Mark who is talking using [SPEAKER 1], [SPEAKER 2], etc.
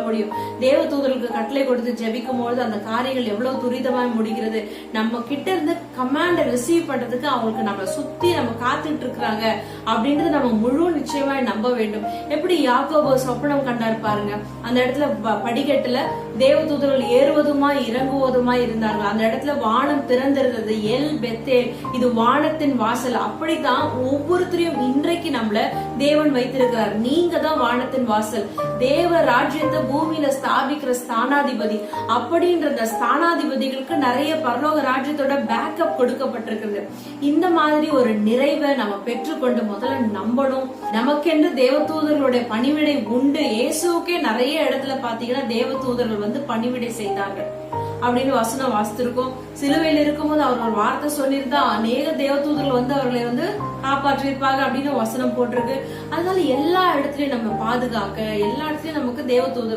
[SPEAKER 1] முடியும். தேவ தூதர்களுக்கு கட்டளை கொடுத்து ஜெபிக்கும் பொழுது அந்த காரியங்கள் எவ்வளவு துரிதமாய் முடிகிறது. நம்ம கிட்ட இருந்து கமாண்ட ரிசீவ் பண்றதுக்கு அவங்களுக்கு நம்ம சுத்தி நம்ம காத்துட்டு இருக்கிறாங்க அப்படின்றது நம்ம முழு நிச்சயமாய் நம்ப வேண்டும். எப்படி யாக்கோபு சொப்பனம் கண்டார் பாருங்க. அந்த இடத்துல படிக்கட்டுல தேவ தூதர்கள் ஏறுவதுமாய் இறங்குவதுமாய் இருந்தார்கள். அந்த இடத்துல வானம் திறந்திருந்தது. எல் பெத்தேல், இது வானத்தின் வாசல். அப்படித்தான் ஒவ்வொருத்தரையும் இன்றைக்கு நம்மள தேவன் வைத்திருக்கிறார். நீங்க தான் வானத்தின் வாசல். தேவ ராஜ்யத்தை பூமியில ஸ்தாபிக்கிற ஸ்தானாதிபதி. அப்படின்ற அந்த ஸ்தானாதிபதிகளுக்கு நிறைய பரலோக ராஜ்யத்தோட பேக்கப் கொடுக்கப்பட்டிருக்கிறது. இந்த மாதிரி ஒரு நிறைவை நம்ம பெற்றுக்கொண்டு முதல்ல நம்பணும். நமக்கென்று தேவ தூதர்களுடைய பணிவிடை உண்டு. இயேசுக்கே நிறைய இடத்துல பாத்தீங்கன்னா தேவ தூதர்கள் பணிவிடை செய்தார்கள் அப்படின்னு வசனம் வாசித்திருக்கோம். சிலுவையில் இருக்கும்போது அவர் ஒரு வார்த்தை சொல்லியிருந்தா அநேக தேவ தூதர்கள் அவர்களை காப்பாற்றிருப்பாங்க அப்படின்னு வசனம் போட்டிருக்கு. அதனால எல்லா இடத்துலயும் நம்ம பாதுகாக்க, எல்லா இடத்துலயும் நமக்கு தேவ தூதர்கள்